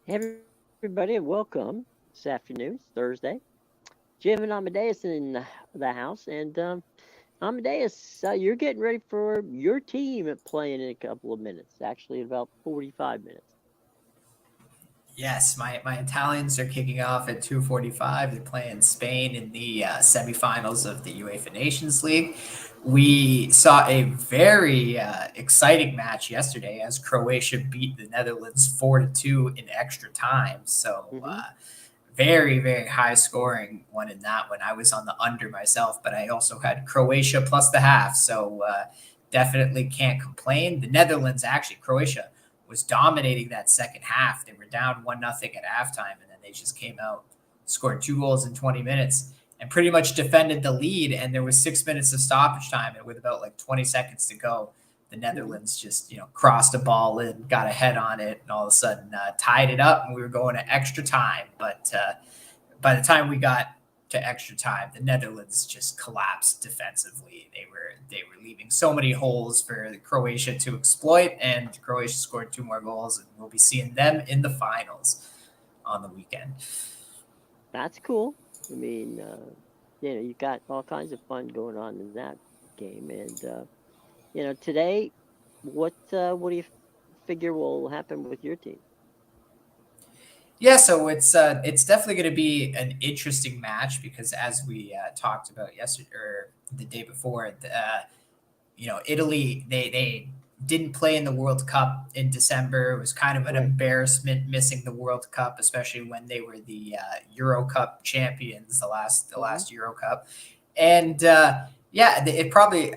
Hey, everybody, and welcome this afternoon. It's Thursday. Jim and Amadeus in the house. And Amadeus, you're getting ready for your team playing in a couple of minutes, actually, in about 45 minutes. Yes, my Italians are kicking off at 2:45. They're playing Spain in the semifinals of the UEFA Nations League. We saw a very exciting match yesterday as Croatia beat the Netherlands 4-2 in extra time. So Hmm. very high scoring one in that one. I was on the under myself, but I also had Croatia plus the half. So definitely can't complain. The Netherlands actually Croatia was dominating that second half. They were down 1-0 at halftime, and then they just came out, scored 2 goals in 20 minutes, and pretty much defended the lead. And there was 6 minutes of stoppage time, and with about like 20 seconds to go, the Hmm. Netherlands just crossed a ball in, got a head on it, and all of a sudden tied it up, and we were going to extra time. But by the time we got to extra time, the Netherlands just collapsed defensively. They were leaving so many holes for Croatia to exploit, and Croatia scored 2 more goals, and we'll be seeing them in the finals on the weekend. That's cool. I mean, you got all kinds of fun going on in that game. And, today, what do you figure will happen with your team? Yeah, so it's definitely going to be an interesting match because as we talked about yesterday or the day before, Italy they didn't play in the World Cup in December. It was kind of an Right. embarrassment missing the World Cup, especially when they were the Euro Cup champions, the Hmm. last Euro Cup, and yeah, it probably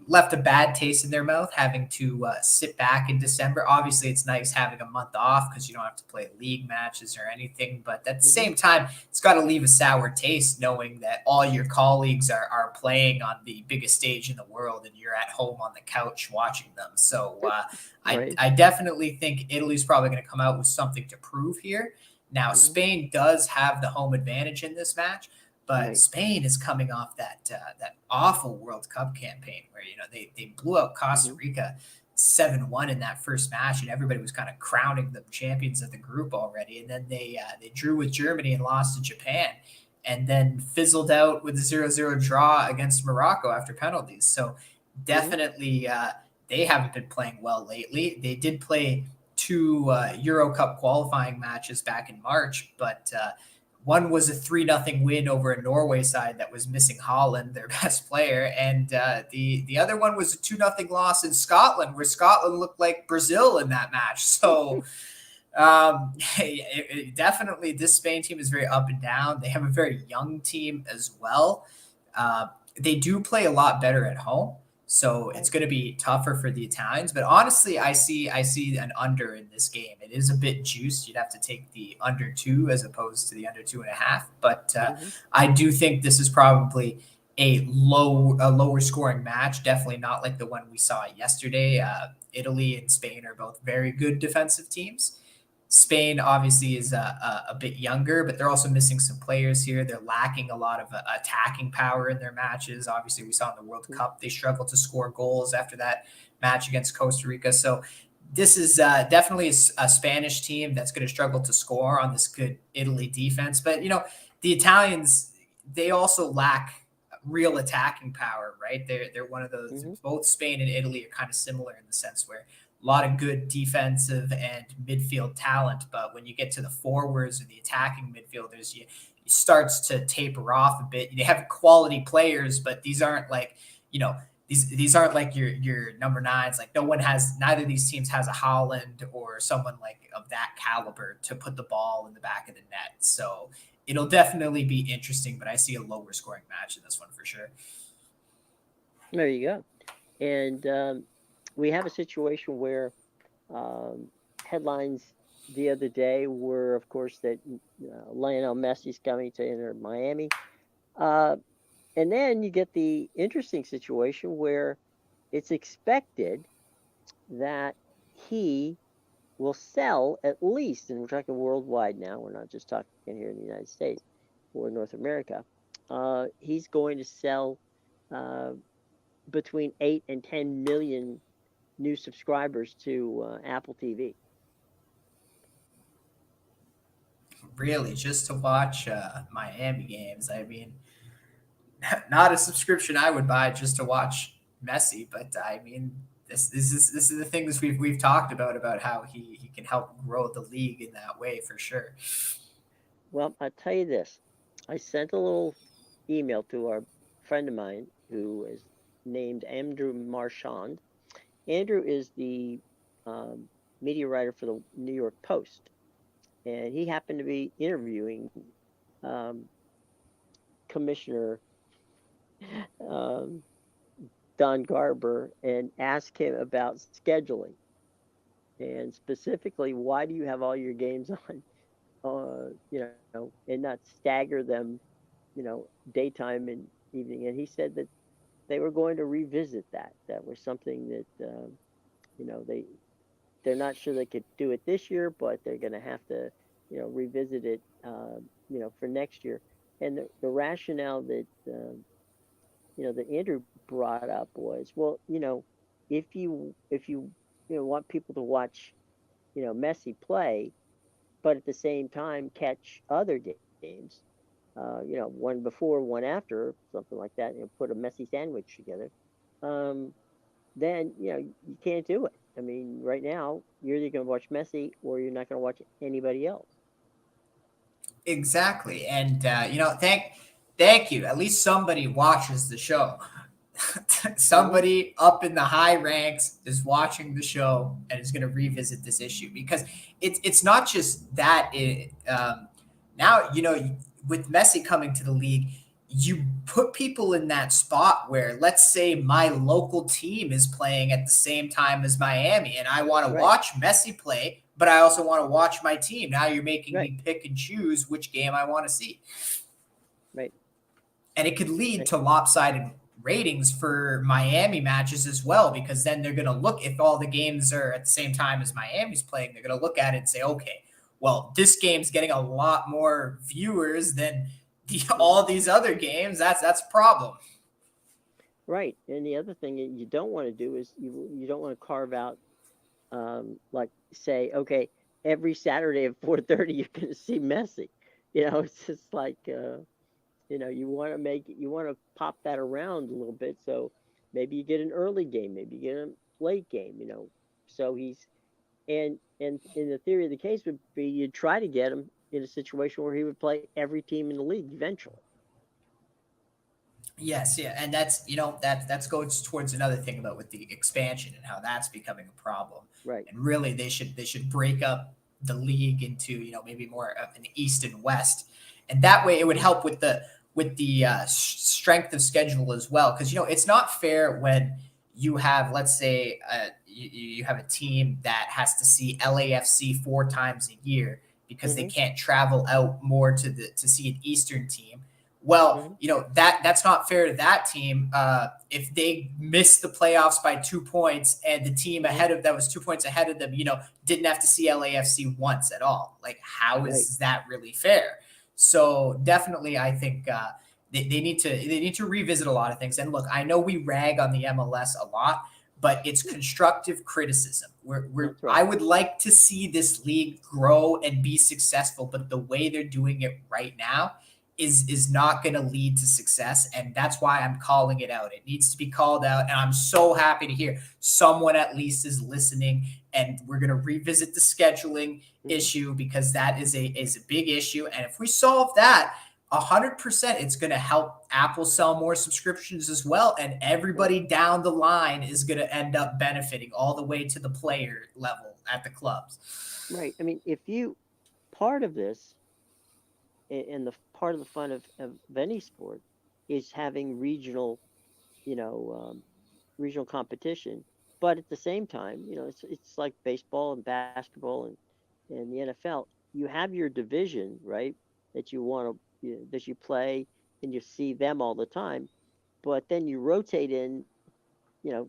left a bad taste in their mouth having to sit back in December. Obviously, it's nice having a month off because you don't have to play league matches or anything. But at the Hmm. same time, it's got to leave a sour taste knowing that all your colleagues are playing on the biggest stage in the world and you're at home on the couch watching them. So Right. I definitely think Italy's probably going to come out with something to prove here. Now, Hmm. Spain does have the home advantage in this match, but Right. Spain is coming off that awful World Cup campaign where they blew out Costa Hmm. Rica 7-1 in that first match, and everybody was kind of crowning them champions of the group already. And then they drew with Germany and lost to Japan, and then fizzled out with a 0-0 draw against Morocco after penalties. So Hmm. definitely they haven't been playing well lately. They did play two Euro Cup qualifying matches back in March, but one was a 3-0 win over a Norway side that was missing Holland, their best player, and the other one was a 2-0 loss in Scotland, where Scotland looked like Brazil in that match. So definitely, this Spain team is very up and down. They have a very young team as well. Uh, they do play a lot better at home, so it's Right. going to be tougher for the Italians. But honestly, I see an under in this game. It is a bit juiced. You'd have to take the under two as opposed to the under 2.5. But Hmm. I do think this is probably a lower scoring match. Definitely not like the one we saw yesterday. Italy and Spain are both very good defensive teams. Spain obviously is a bit younger, but they're also missing some players here. They're lacking a lot of attacking power in their matches. Obviously, we saw in the World Cup they struggled to score goals after that match against Costa Rica. So this is definitely a Spanish team that's going to struggle to score on this good Italy defense. But the Italians, they also lack real attacking power, right? They're one of those. Hmm. Both Spain and Italy are kind of similar in the sense where a lot of good defensive and midfield talent, but when you get to the forwards or the attacking midfielders, it starts to taper off a bit. They have quality players, but these aren't like these aren't like your number nines. Like neither of these teams has a Holland or someone like of that caliber to put the ball in the back of the net. So it'll definitely be interesting, but I see a lower scoring match in this one for sure. There you go. And we have a situation where headlines the other day were, of course, that Lionel Messi's coming to enter Miami. Uh, and then you get the interesting situation where it's expected that he will sell at least, and we're talking worldwide now, we're not just talking here in the United States or North America. He's going to sell uh, between 8 and 10 million new subscribers to Apple TV. Really, just to watch Miami games. I mean, not a subscription I would buy just to watch Messi, but I mean, this is the things we've talked about how he can help grow the league in that way for sure. Well, I'll tell you this. I sent a little email to our friend of mine who is named Andrew Marchand. Andrew is the um, media writer for the New York Post, and he happened to be interviewing um, Commissioner um, Don Garber and asked him about scheduling, and specifically, why do you have all your games on, and not stagger them, daytime and evening? And he said that they were going to revisit that. That was something that you know they they're not sure they could do it this year, but they're going to have to revisit it for next year. And the rationale that that Andrew brought up was, well, if you want people to watch Messi play, but at the same time catch other games, one before, one after, something like that, put a Messi sandwich together, um, then you can't do it. I mean, right now you're either going to watch Messi or you're not going to watch anybody else. Exactly, and thank you. At least somebody watches the show. Hmm. Somebody up in the high ranks is watching the show and is going to revisit this issue because it's not just that. Now with Messi coming to the league, you put people in that spot where, let's say, my local team is playing at the same time as Miami, and I want to Right, watch Messi play, but I also want to watch my team. Now you're making right, me pick and choose which game I want to see, right, and it could lead right, to lopsided ratings for Miami matches as well, because then they're going to look, if all the games are at the same time as Miami's playing, they're going to look at it and say, okay, well, this game's getting a lot more viewers than hmm, all these other games. That's a problem. right. And the other thing that you don't want to do is you don't want to carve out, like, say, okay, every Saturday at 4:30 you're going to see Messi. It's just like you want to you want to pop that around a little bit. So maybe you get an early game, maybe you get a late game. So he's and in the theory of the case would be you'd try to get him in a situation where he would play every team in the league eventually. Yes, yeah, and that's that goes towards another thing about with the expansion and how that's becoming a problem. Right. And really, they should break up the league into maybe more of an East and West, and that way it would help with the strength of schedule as well. Because it's not fair when you have, let's say, you have a team that has to see LAFC 4 times a year because they Mm-hmm. can't travel out more to see an Eastern team. Well, Mm-hmm. that's not fair to that team. If they missed the playoffs by 2 points and the team Mm-hmm. ahead of that was 2 points ahead of them, didn't have to see LAFC once at all. Like, how Right. is that really fair? So definitely, I think they need to revisit a lot of things. And look, I know we rag on the MLS a lot, but it's constructive criticism. That's I right. would like to see this league grow and be successful, but the way they're doing it right now is not going to lead to success, and that's why I'm calling it out. It needs to be called out, and I'm so happy to hear someone at least is listening. And we're going to revisit the scheduling Mm-hmm. issue because that is a big issue, and if we solve that, 100%, it's going to help Apple sell more subscriptions as well, and Right. everybody down the line is going to end up benefiting all the way to the player level at the clubs. Right. I mean, if you part of this and the part of the fun of any sport is having you know, um, regional competition. But at the same time, it's like baseball and basketball and the NFL. You have your division, right? That you want to that you play and you see them all the time. But then you rotate in,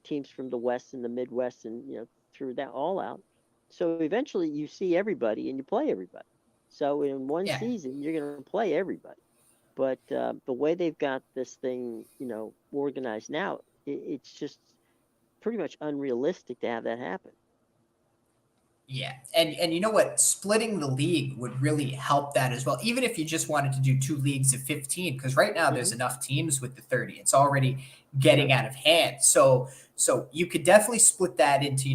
teams from the West and the Midwest and through that all out. So eventually you see everybody and you play everybody. So in one Yeah. season you're going to play everybody. But the way they've got this thing, organized now, it's just pretty much unrealistic to have that happen. Yeah, and you know what? Splitting the league would really help that as well. Even if you just wanted to do two leagues of 15, because right now there's Hmm. enough teams with the 30. It's already Sure. getting out of hand. So you could definitely split that into,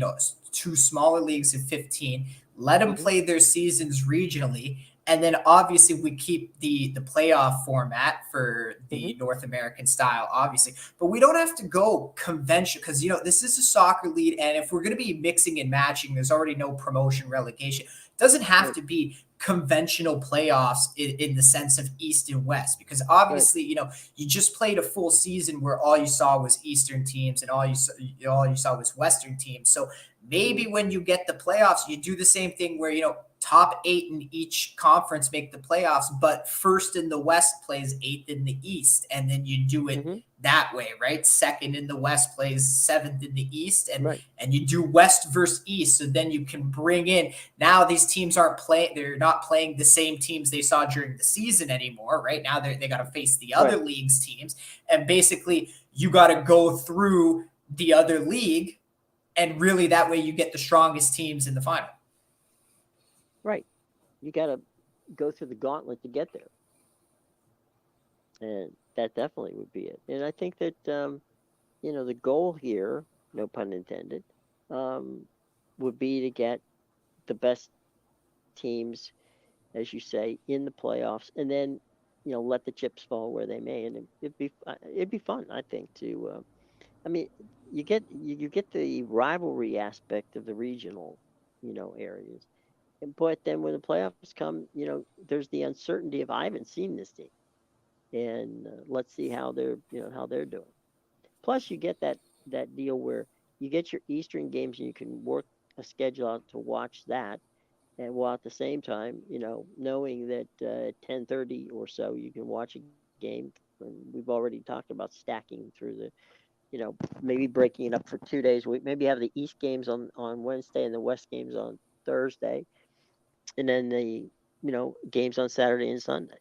two smaller leagues of 15. Let them Hmm. play their seasons regionally, and then obviously we keep the playoff format for Hmm. the North American style, obviously. But we don't have to go convention because this is a soccer league, and if we're going to be mixing and matching, there's already no promotion relegation. It doesn't have Right. to be conventional playoffs in the sense of East and West, because Right. obviously you just played a full season where all you saw was Eastern teams and all you saw was Western teams. So Hmm. maybe when you get the playoffs, you do the same thing where top 8 in each conference make the playoffs, but first in the West plays eighth in the East, and then you do it Hmm. that way, right? Second in the West plays seventh in the East, and Right. and you do West versus East, so then you can bring in, now these teams aren't playing, they're not playing the same teams they saw during the season anymore, right? Now they got to face the other Right. leagues teams, and basically you got to go through the other league, and really that way you get the strongest teams in the final. Right. You got to go through the gauntlet to get there, and that definitely would be it. And I think that the goal here, no pun intended, um, would be to get the best teams, as you say, in the playoffs, and then let the chips fall where they may, and it'd be fun, I think, to. I mean, you get the rivalry aspect of the regional, areas, but then when the playoffs come, there's the uncertainty of I haven't seen this team, and let's see how they're doing. Plus, you get that deal where you get your Eastern games and you can work a schedule out to watch that, and while at the same time, knowing that 10:30 or so you can watch a game. And we've already talked about stacking through maybe breaking it up for 2 days a week. Maybe have the East games on Wednesday and the West games on Thursday, and then the games on Saturday and Sunday.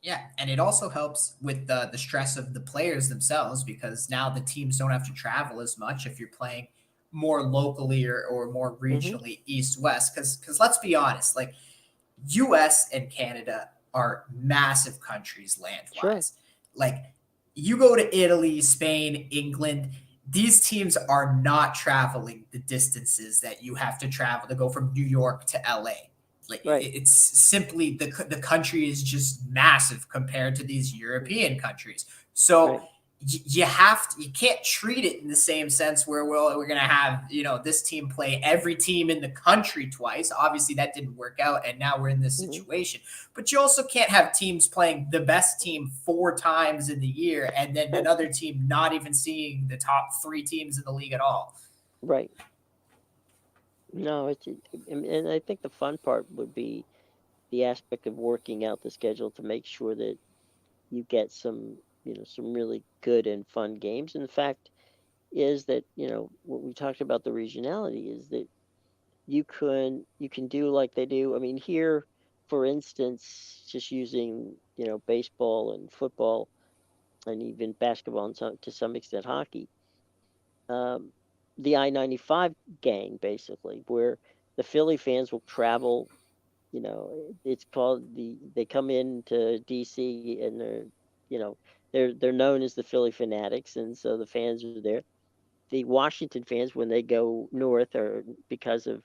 Yeah, and it also helps with the stress of the players themselves, because now the teams don't have to travel as much if you're playing more locally or more Hmm. regionally east west. Because let's be honest, like US and Canada are massive countries land Sure. wise. Like you go to Italy, Spain, England, these teams are not traveling the distances that you have to travel to go from New York to LA. Like Right. it's simply the country is just massive compared to these Hmm. European countries. So Right. you can't treat it in the same sense where, well, we're going to have this team play every team in the country twice. Obviously that didn't work out, and now we're in this Hmm. situation. But you also can't have teams playing the best team 4 times in the year and then another team not even seeing the top 3 teams in the league at all. Right. No, and I think the fun part would be the aspect of working out the schedule to make sure that you get some really good and fun games. And the fact is that what we talked about, the regionality, is that you can do like they do. I mean, here, for instance, just using baseball and football and even basketball and to some extent hockey, um, the I-95 gang, basically, where the Philly fans will travel. It's called they come into DC, and they're known as the Philly Fanatics, and so the fans are there. The Washington fans, when they go north, are because of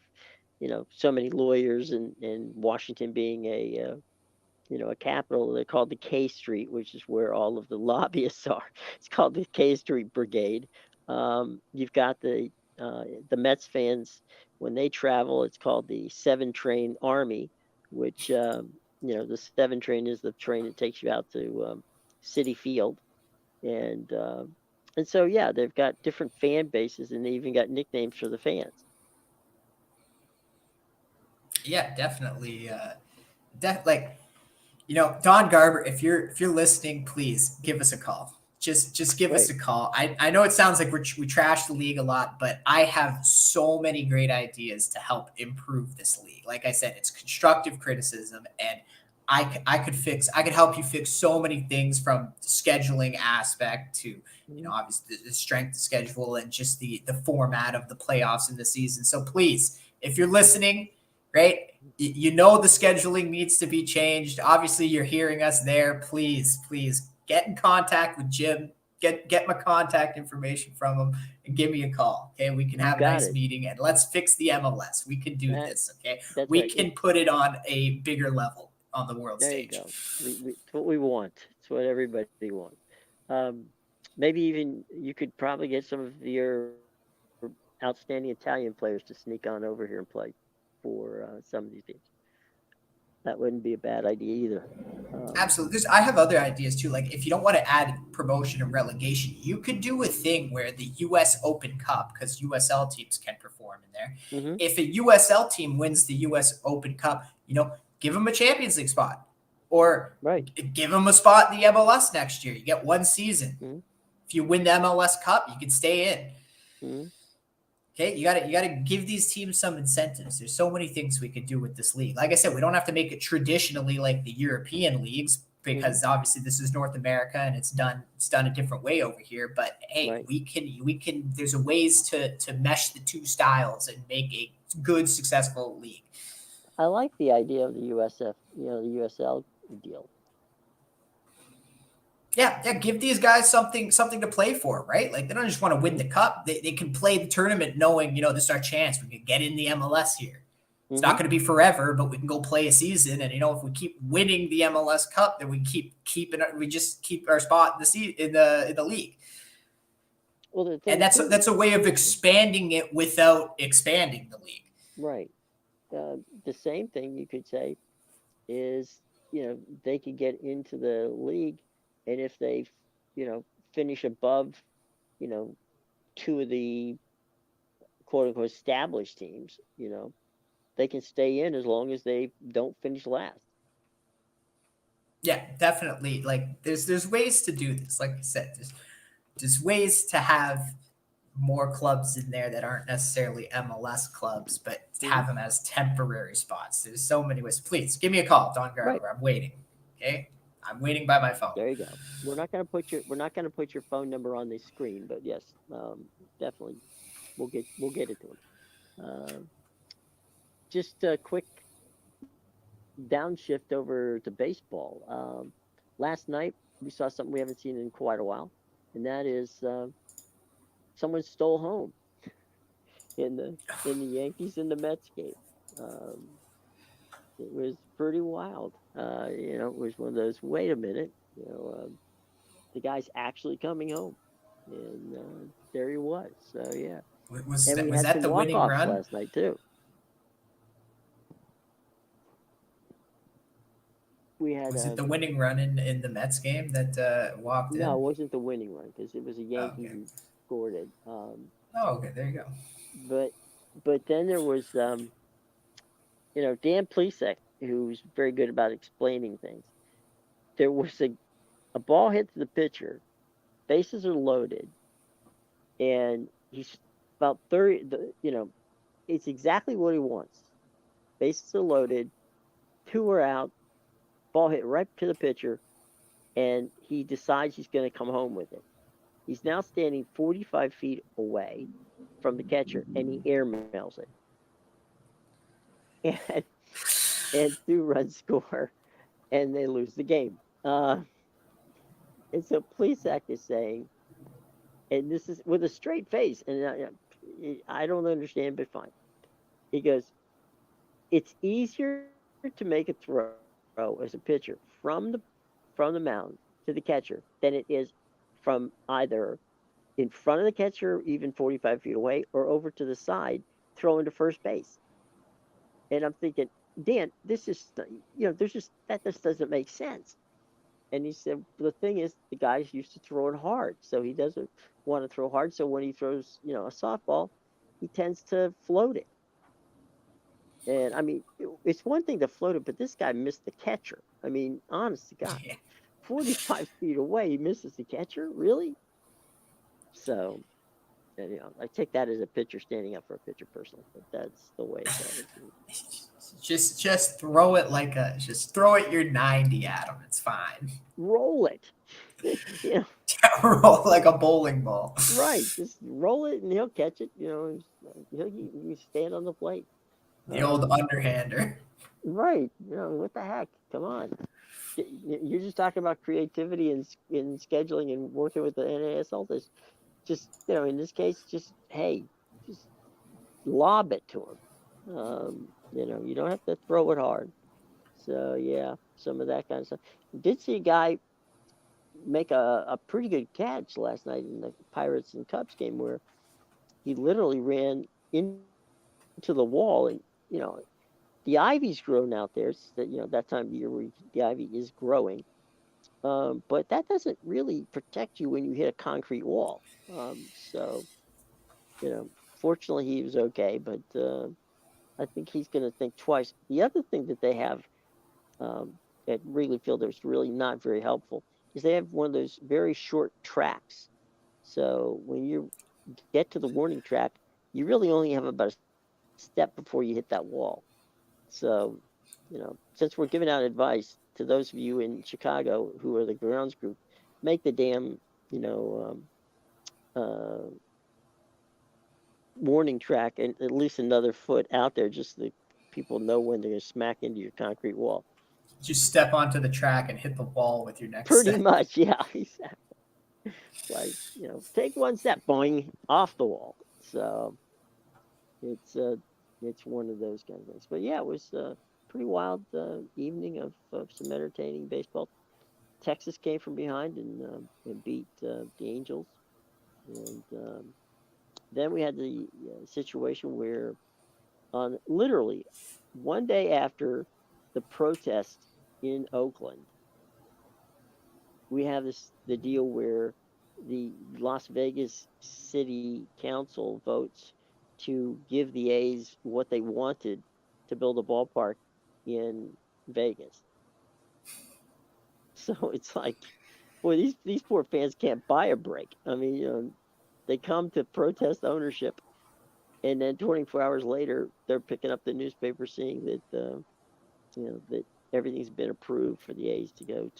so many lawyers, and Washington being a capital. They're called the K Street, which is where all of the lobbyists are. It's called the K Street Brigade. You've got the Mets fans, when they travel. It's called the Seven Train Army, which the Seven Train is the train that takes you out to City Field, and so yeah, they've got different fan bases, and they even got nicknames for the fans. Yeah, definitely. Like Don Garber, if you're listening, please give us a call. Just give us Right. a call. I know it sounds like we trash the league a lot, but I have so many great ideas to help improve this league. Like I said, it's constructive criticism, and I could help you fix so many things from the scheduling aspect to Mhm. obviously the strength of schedule and just the format of the playoffs in the season. So please, if you're listening, right, you know the scheduling needs to be changed. Obviously, you're hearing us there. Please get in contact with Jim. Get my contact information from him and give me a call. Okay, we can You have a got nice it. meeting and let's fix the MLS. We can do That this. Okay, that's we right. can put it on a bigger level on the world There you stage. go. It's what we want. It's what everybody wants. Um, maybe even you could probably get some of your outstanding Italian players to sneak on over here and play for some of these teams. That wouldn't be a bad idea either. Um, Absolutely. I have other ideas too. Like if you don't want to add promotion and relegation, you could do a thing where the U.S. Open Cup, because USL teams can perform in there. hmm If a USL team wins the U.S. Open Cup, give them a Champions League spot, or Right. give them a spot in the MLS next year. You get one season. hmm If you win the MLS Cup, you can stay in. hmm Okay, you gotta give these teams some incentives. There's so many things we could do with this league. Like I said, we don't have to make it traditionally like the European leagues hmm because obviously this is North America and it's done a different way over here. But hey, Right. we can. There's a ways to mesh the two styles and make a good successful league. I like the idea of the USF, the USL deal. Yeah, give these guys something to play for, right? Like they don't just want to win hmm the cup. They can play the tournament knowing, this is our chance. We can get in the MLS here. It's not hmm going to be forever, but we can go play a season. And if we keep winning the MLS Cup, then we just keep our spot in the league. Well, the And thing too, that's a way of expanding it without expanding the league. right? The same thing you could say is, they could get into the league, and if they, you know, finish above, you know, two of the quote unquote established teams, they can stay in as long as they don't finish last. Yeah, definitely. Like there's ways to do this. Like I said, there's ways to have more clubs in there that aren't necessarily MLS clubs, but hmm have them as temporary spots. There's so many ways. Please give me a call, Don Right. Garber. I'm waiting. Okay, I'm waiting by my phone. There you go. We're not gonna put your phone number on the screen, but yes, definitely we'll get it to them. Just a quick downshift over to baseball. Last night we saw something we haven't seen in quite a while, and that is someone stole home in the Yankees and the Mets game. Um, it was pretty wild. It was one of those. Wait a minute, the guy's actually coming home, and there he was. So yeah, Was and that we was had that some the walk winning offs run? last night too. We had Was it the winning run in the Mets game that walked no, in? it wasn't the winning run because it was a Oh, Yankee okay. who scored it. Oh, okay. There you go. But then there was Dan Plesac, who's very good about explaining things. There was a ball hit to the pitcher, bases are loaded, and he's about 30. It's exactly what he wants. Bases are loaded, two are out, ball hit right to the pitcher, and he decides he's going to come home with it. He's now standing 45 feet away from the catcher, and he airmails it. And, and 2 runs score, and they lose the game. And so Plesac is saying, and this is with a straight face, and I don't understand, but fine. He goes, it's easier to make a throw as a pitcher from the mound to the catcher than it is from either in front of the catcher, even 45 feet away, or over to the side, throwing to first base. And I'm thinking, Dan, this is, there's just, that just doesn't make sense. And he said, the thing is, the guy's used to throwing hard, so he doesn't want to throw hard. So when he throws, a softball, he tends to float it. And I mean, it's one thing to float it, but this guy missed the catcher. I mean, honest to God, Yeah. 45 feet away, he misses the catcher? Really? So, And, I take that as a pitcher standing up for a pitcher personally, but that's the way it's always been. Just throw it like a just throw it your 90 at him. It's fine. Roll it. you know, Roll like a bowling ball. right. Just roll it and he'll catch it. He'll stand on the plate. The old Um, underhander. right. What the heck? Come on. You're just talking about creativity and in scheduling and working with the NASL. Just in this case, just hey, just lob it to him. You don't have to throw it hard. So yeah, some of that kind of stuff. Did see a guy make a pretty good catch last night in the Pirates and Cubs game where he literally ran into the wall and the ivy's grown out there. It's that that time of year where the ivy is growing. But that doesn't really protect you when you hit a concrete wall. So fortunately he was okay, but I think he's going to think twice. The other thing that they have at Wrigley Field that's really not very helpful is they have one of those very short tracks. So when you get to the warning track, you really only have about a step before you hit that wall. So, since we're giving out advice to those of you in Chicago who are the grounds group, make the damn, you know, uh, warning track and at least another foot out there just so that people know when they're going to smack into your concrete wall. Just step onto the track and hit the wall with your next Pretty step. much, yeah. Exactly. It's like, take one step, boing, off the wall. So it's it's one of those kind of things. But yeah, it was a pretty wild evening of some entertaining baseball. Texas came from behind and beat the Angels, and then we had the situation where on literally one day after the protest in Oakland, we have the deal where the Las Vegas City Council votes to give the A's what they wanted to build a ballpark in Vegas. So it's like, boy, these poor fans can't buy a break. I mean, they come to protest ownership, and then 24 hours later, they're picking up the newspaper seeing that that everything's been approved for the A's to go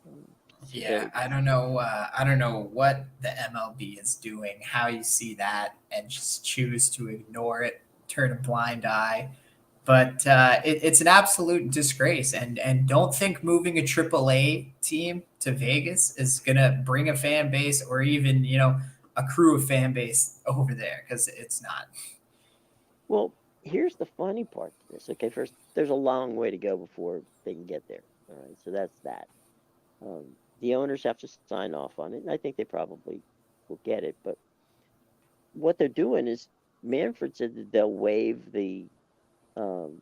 um, to Yeah, I Vegas. don't know. I don't know what the MLB is doing. How you see that and just choose to ignore it, turn a blind eye. But it's an absolute disgrace. And don't think moving a AAA team to Vegas is gonna bring a fan base or even a crew of fan base over there because it's not. Well, here's the funny part to this. Okay, first, there's a long way to go before they can get there. All right, so that's that. The owners have to sign off on it, and I think they probably will get it. But what they're doing is Manfred said that um,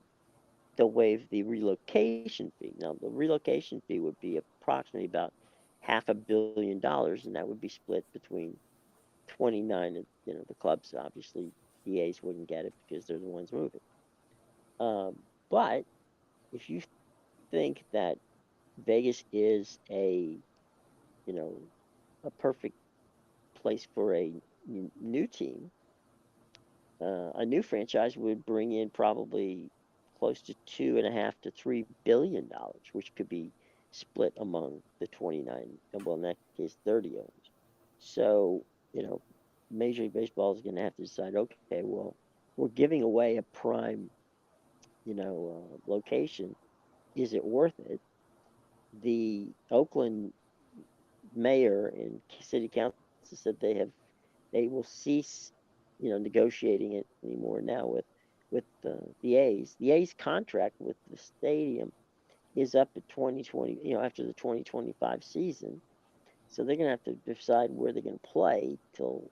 they'll waive the relocation fee. Now, the relocation fee would be approximately about $500 million, and that would be split between 29 and the clubs. Obviously, the A's wouldn't get it because they're the ones moving. But if you think that Vegas is you know, a perfect place for a new team, a new franchise would bring in probably close to 2.5 to $3 billion, which could be split among the 29, well, in that case, 30 owners. So, Major League Baseball is going to have to decide, okay, well, we're giving away a prime, location. Is it worth it? The Oakland mayor and city council said they will cease, negotiating it anymore now with the A's. The A's contract with the stadium is up at 2020, after the 2025 season. So they're going to have to decide where they're going to play till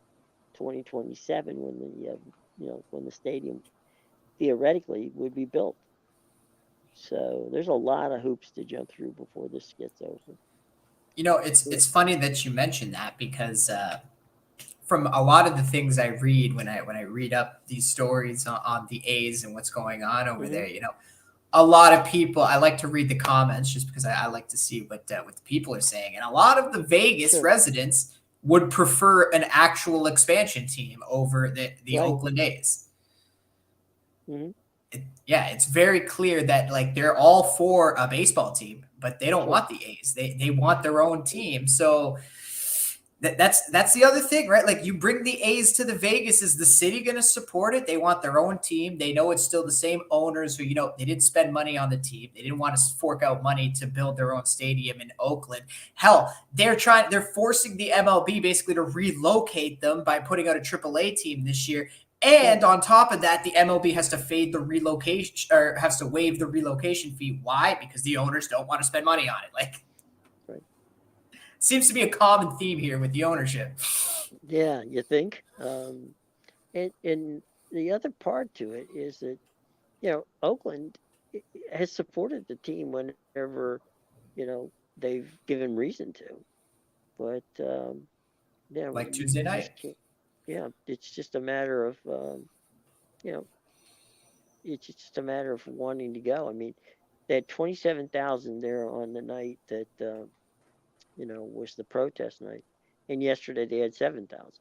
2027 when when the stadium theoretically would be built. So there's a lot of hoops to jump through before this gets over. It's funny that you mentioned that because from a lot of the things I read when I read up these stories on the A's and what's going on over Mm-hmm. there, a lot of people. I like to read the comments just because I like to see what the people are saying, and a lot of the Vegas Sure. residents would prefer an actual expansion team over the Right. Oakland A's. Hmm. Yeah, it's very clear that like they're all for a baseball team, but they don't Sure. want the A's. They want their own team. So that's the other thing, right? Like you bring the A's to the Vegas, is the city going to support it? They want their own team. They know it's still the same owners who, they didn't spend money on the team. They didn't want to fork out money to build their own stadium in Oakland. Hell, they're forcing the MLB basically to relocate them by putting out a AAA team this year. Right. And on top of that, the MLB has to fade the relocation, or has to waive the relocation fee. Why? Because the owners don't want to spend money on it. Like, Right. seems to be a common theme here with the ownership. Yeah, you think? And the other part to it is that, Oakland has supported the team whenever, they've given reason to. But Like you Tuesday just night. can't. Yeah, it's just a matter of, you know, it's just a matter of wanting to go. I mean, they had 27,000 there on the night that was the protest night, and yesterday they had 7,000.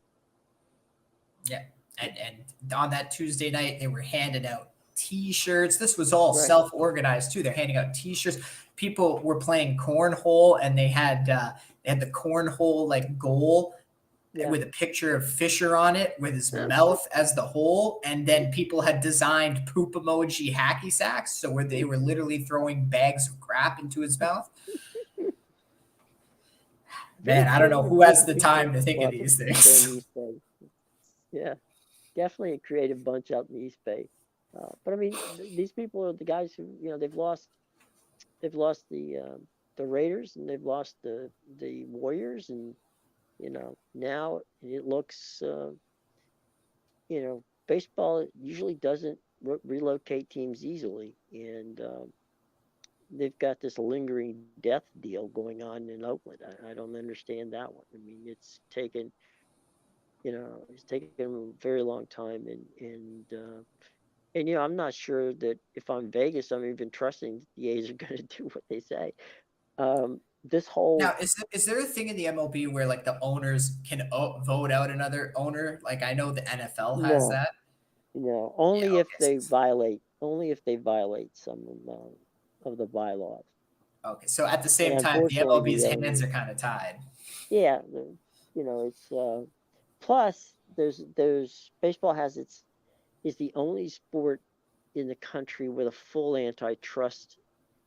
Yeah. And on that Tuesday night, they were handing out T-shirts. This was all Right. self-organized too. They're handing out T-shirts. People were playing cornhole, and they had the cornhole like goal Yeah. with a picture of Fisher on it, with his Yeah. mouth as the hole, and then people had designed poop emoji hacky sacks, so where they were literally throwing bags of crap into his mouth. Very Man, I don't know creative who group has of the time people to think of up these there in the things. East Bay. Yeah, definitely a creative bunch out in the East Bay. But I mean, these people are the guys who, they've lost the Raiders, and they've lost the Warriors, and now it looks, baseball usually doesn't relocate teams easily, and they've got this lingering death deal going on in Oakland. I don't understand that one. I mean, it's taken a very long time, and I'm not sure that if I'm Vegas, I'm even trusting the A's are going to do what they say. This Now, whole is there a thing in the MLB where like the owners can vote out another owner? Like I know the NFL has No, that. no, Yeah. Okay. only if they violate some of the bylaws, Okay. So at the and same time, the unfortunately, MLB's the hands owners, are kind of tied. yeah, it's plus there's baseball has its is the only sport in the country with a full antitrust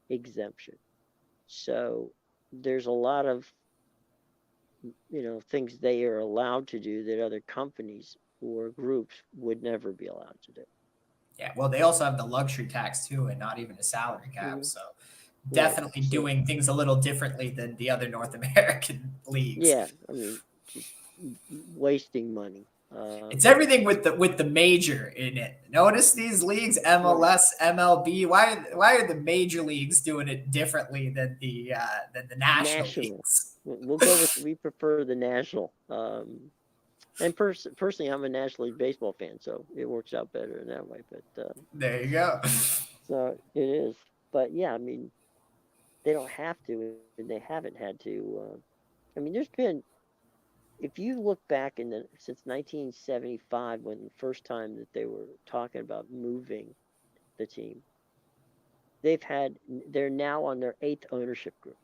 exemption. So there's a lot of things they are allowed to do that other companies or groups would never be allowed to do. Yeah. Well, they also have the luxury tax too, and not even a salary cap. Hmm. So Right. definitely So doing things a little differently than the other North American leagues. yeah, I mean, just wasting money. It's everything with the major in it. Notice these leagues, Right. MLS, MLB. Why are the major leagues doing it differently than the national National. leagues? We'll go with we prefer the national. And personally, I'm a National League baseball fan, so it works out better in that way. But There you go. so it is. But yeah, I mean, they don't have to, and they haven't had to. I mean, there's been, if you look back since 1975, when the first time that they were talking about moving the team, they're now on their eighth ownership group,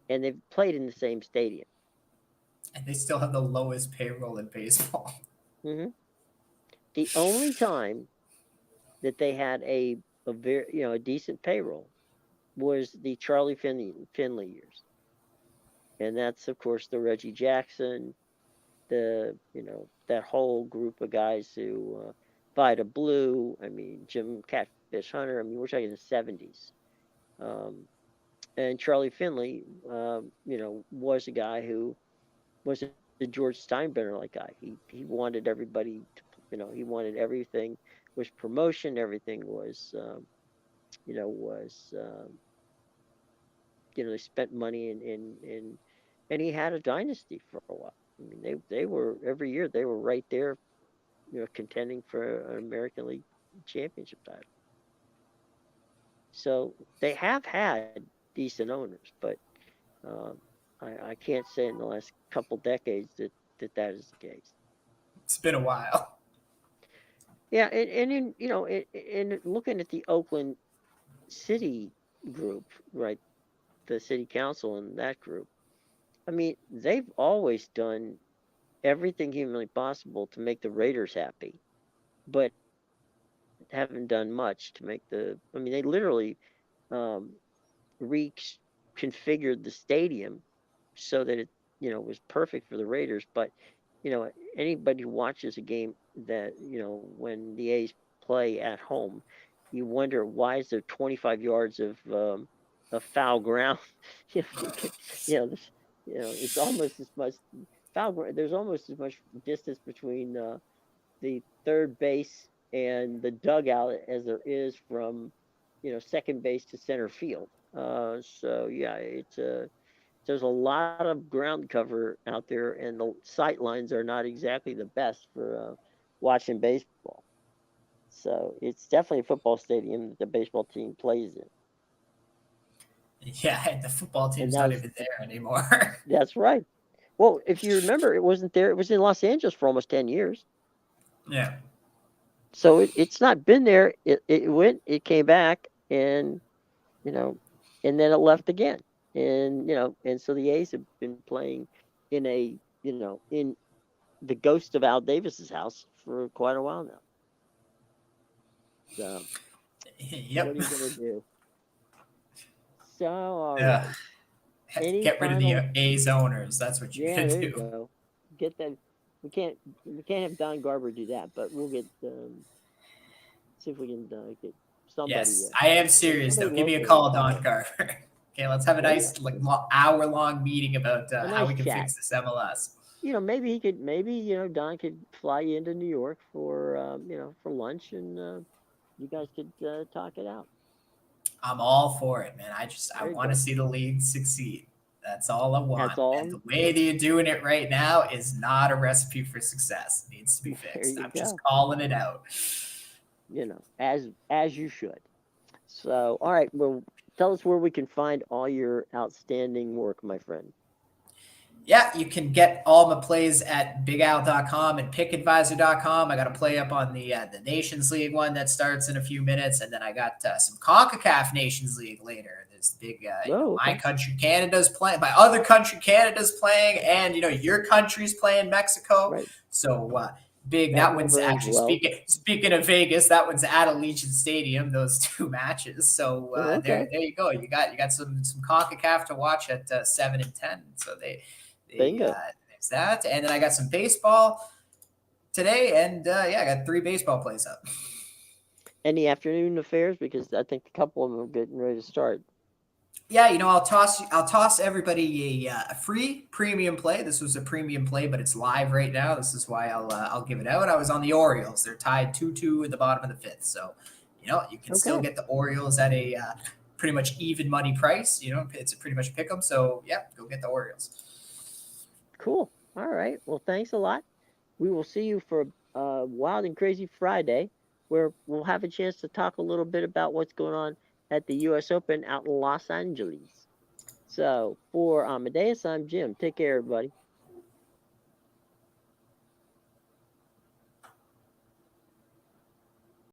and they've played in the same stadium. And they still have the lowest payroll in baseball. Hmm. The only time that they had a very a decent payroll was the Charlie Finley years, and that's of course the Reggie Jackson, that whole group of guys who Vida Blue. I mean, Jim Catfish Hunter. I mean, we're talking the '70s. Um, and Charlie Finley, was a guy who was a George Steinbrenner like guy. He wanted everybody to, he wanted everything was promotion. Everything was they spent money and he had a dynasty for a while. I mean, they were every year they were right there, contending for an American League championship title. So they have had decent owners, but um, I can't say in the last couple decades that is the case. It's been a while. Yeah, and in in looking at the Oakland City group, right, the city council and that group, I mean, they've always done everything humanly possible to make the Raiders happy, but haven't done much to make the. I mean, they literally um, reconfigured the stadium so that it was perfect for the Raiders. But anybody who watches a game that when the A's play at home, you wonder why is there 25 yards of foul ground. You know, there's, it's almost as much foul ground. There's almost as much distance between the third base and the dugout as there is from second base to center field. So yeah, it's there's a lot of ground cover out there, and the sight lines are not exactly the best for watching baseball. So it's definitely a football stadium that the baseball team plays in, Yeah, and the football and team's that not was even there anymore. that's right. Well, if you remember, it wasn't there. It was in Los Angeles for almost 10 years. Yeah. So it's not been there. It went, it came back, and you know, and then it left again. And and so the A's have been playing in a in the ghost of Al Davis's house for quite a while now. So what Yep. are you gonna do? So all Uh, right. Any get rid of the final? A's owners. That's what you're Yeah, gonna there you do. go. Get that. We can't have Don Garber do that, but we'll get see if we can get somebody Yes, I am serious somebody though. Give me a local to call, talk Don it. Carver. Okay, let's have a There you nice go. like hour long meeting about A how nice we can chat. fix this MLS. Maybe he could. Maybe Don could fly you into New York for for lunch, and you guys could talk it out. I'm all for it, man. I There you want to go. see the league succeed. That's all I That's want. And all. the way that you're doing it right now is not a recipe for success. It needs to be There fixed. you I'm just go. calling it out. As you should. So, all right. Well, tell us where we can find all your outstanding work, my friend. Yeah, you can get all my plays at bigowl.com and pickadvisor.com. I got a play up on the Nations League one that starts in a few minutes, and then I got some CONCACAF Nations League later. There's big, Oh, my okay. country Canada's playing, my other country Canada's playing, and your country's playing Mexico. Right. So big. That That one's never ends actually well. speaking of Vegas. That one's at Allegiant Stadium. Those two matches. So Oh, okay. there you go. You got some CONCACAF to watch at 7 and 10. So Bingo. there's that, and then I got some baseball today, and yeah, I got 3 baseball plays up. Any afternoon affairs? Because I think a couple of them are getting ready to start. Yeah, I'll toss everybody a free premium play. This was a premium play, but it's live right now. This is why I'll give it out. I was on the Orioles. They're tied 2-2 in the bottom of the fifth, so you can still Okay. get the Orioles at a pretty much even money price. It's a pretty much pick 'em. So yeah, go get the Orioles. Cool. All right. Well, thanks a lot. We will see you for Wild and Crazy Friday, where we'll have a chance to talk a little bit about what's going on at the U.S. Open out in Los Angeles. So for Amadeus, I'm Jim. Take care, everybody.